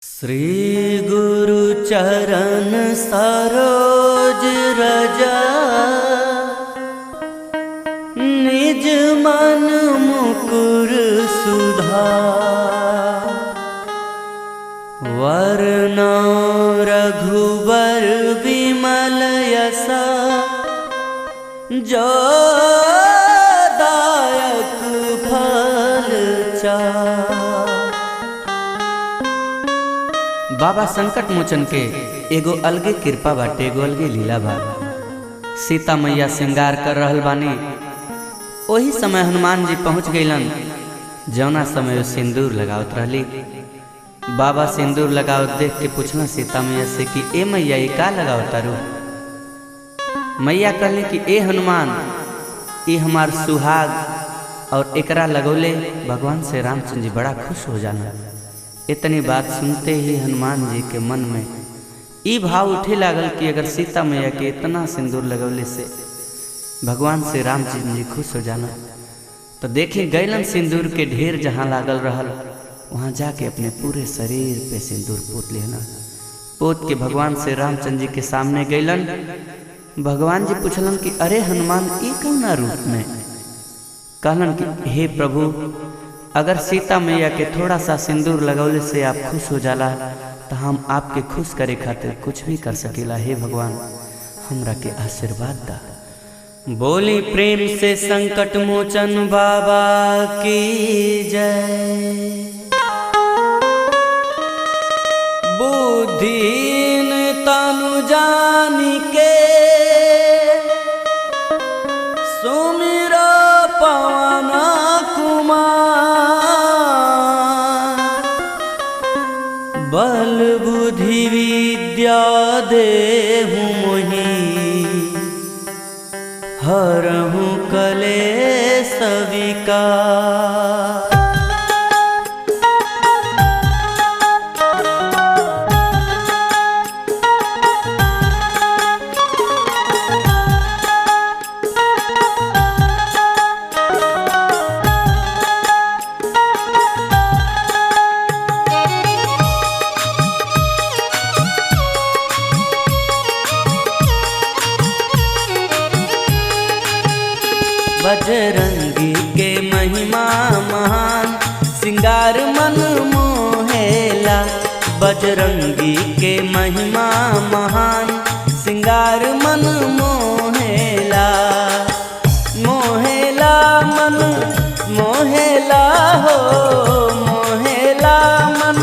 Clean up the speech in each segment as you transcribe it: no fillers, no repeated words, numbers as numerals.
श्री गुरु चरण सरोज रजा, निज मन मुकुर सुधार। वरना रघुबर विमल यसा, जो दायक फल चार। बाबा संकट मोचन के एगो अलगे कृपा बाटे, एगो अलगे लीला बा। सीता मैया श्रृंगार कर रहल बानी, वही समय हनुमान जी पहुँच गईलन जौना समय वो सिंदूर लगावत रहली। बाबा सिंदूर लगावत देख के पूछना सीता मैया से कि ए मैया ये का लगावत तारू। मैया कहले कि ए हनुमान, ये हमार सुहाग और एकरा लगौले भगवान से रामचंद्र जी बड़ा खुश हो जाना। इतनी बात सुनते ही हनुमान जी के मन में ई भाव उठे लागल कि अगर सीता मैया के इतना सिंदूर लगौले से भगवान से रामचंद्र जी खुश हो जाना, तो देखी गैलन सिंदूर के ढेर जहाँ लागल रहल वहाँ जाके अपने पूरे शरीर पे सिंदूर पोत लेना। पोत के भगवान से रामचंद्र जी के सामने गैलन। भगवान जी पूछलन कि अरे हनुमान ई कौना रूप में? कहलन कि हे प्रभु, अगर सीता मैया के थोड़ा सा सिंदूर लगौले से आप खुश हो जाला तो हम आपके खुश करे खातिर कुछ भी कर सकेला। हे भगवान, हमरा के आशीर्वाद दा। बोली प्रेम से संकट मोचन बाबा की जय। बुद्धिहीन तनु जानी के, सुमिरो पवन बल बुद्धि विद्या देहु मोहि, हरहु कलेश विकार। बजरंगी के महिमा महान, सिंगार मन मोहेला। बजरंगी के महिमा महान, सिंगार मन मोहेला। मोहेला मन मोहेला हो, मोहेला मन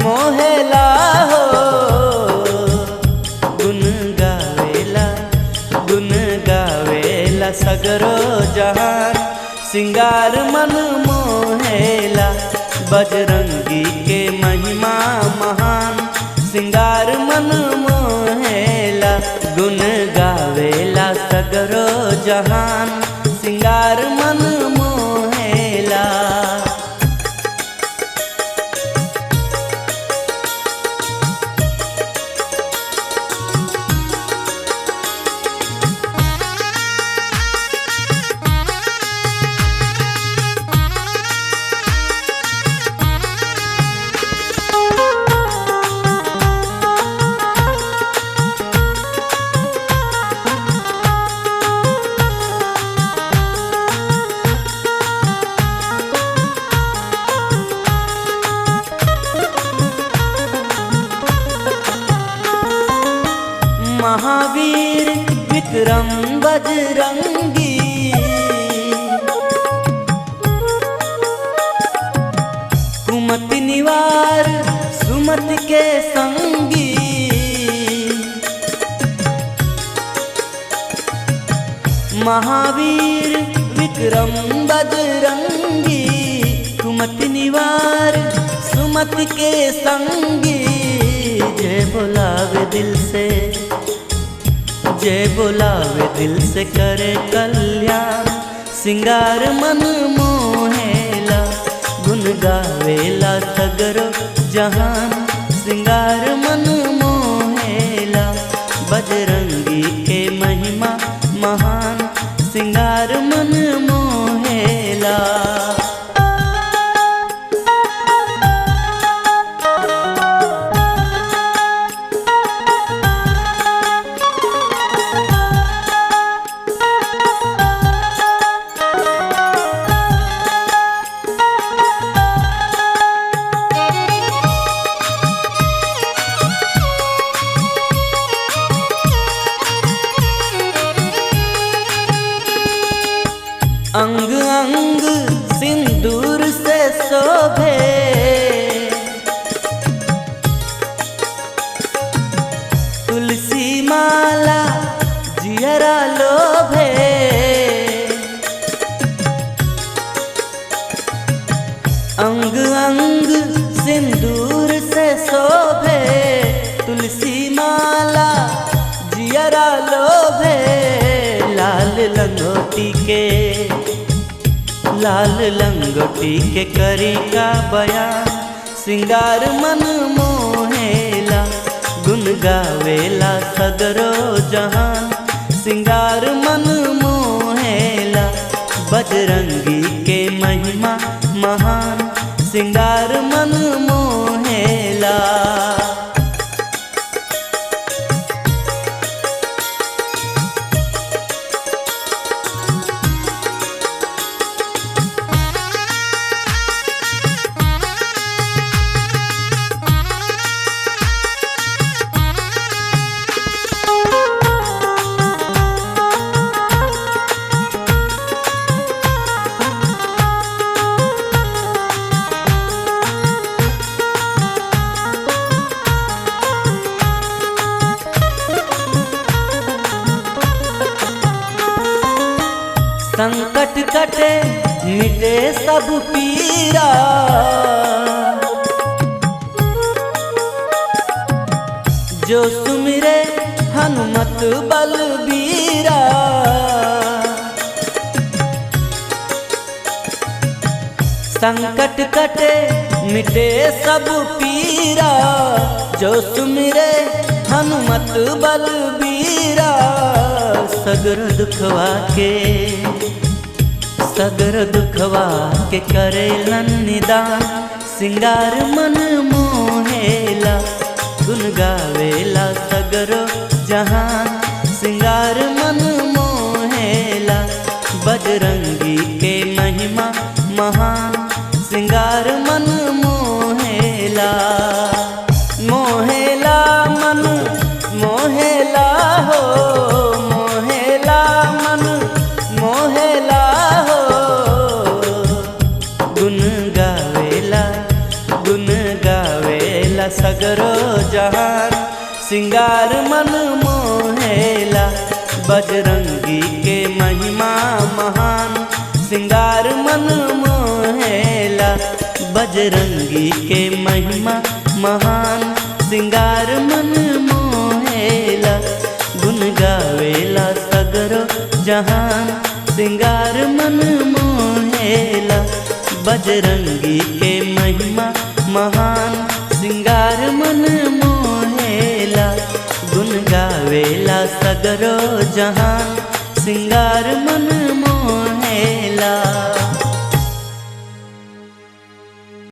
मोहेला हो। गुन गावेला सगरो जहान, सिंगार मन मोहेला। बजरंगी के महिमा महान, सिंगार मन मोहेला। गुन गावेला सगरो जहान, सिंगार मन मोहेला। महावीर विक्रम बजरंगी, कुमति निवार सुमति के संगी। महावीर विक्रम बजरंगी, कुमति निवार सुमति के संगी। जय बोलावे दिल से, जय बोलावे दिल से करे कल्याण। सिंगार मन मोहेला, गुन गावेला सगरो जहान। सिंगार मन मोहेला, बजरंगी के महिमा महान। सिंगार मन मोहेला। लाल लंगोटी के करी का बयान, सिंगार मन मोहेला गुन गावेला सगरो जहान। सिंगार मन मोहेला बजरंगी के महिमा महान, सिंगार मन मोहेला। संकट कटे मिटे सब पीरा, जो सुमिरे हनुमत बलबीरा। संकट कटे मिटे सब पीरा, जो सुमिरे हनुमत बलबीरा। सगर दुखवा के करेलन निदान, सिंगार मन मोहेला गुन गावेला सगरो जहान। सिंगार मन मोहेला बजरंगी के महिमा महान, सिंगार मन मोहेला। मोहेला मन मोहेला हो, मोहेला मन मोहेला हो। गुन गावेला सगरो जहान, सिंगार मन मोहेला बजरंगी के महिमा महान। सिंगार मन मोहेला बजरंगी के महिमा महान, सिंगार मन मोहेला गुन गावेला सगरो जहान। सिंगार मन मोहेला बजरंगी के महिमा महान, सिंगार मन मोहेला गुन गावेला सगरो जहान। सिंगार मन मोहेला।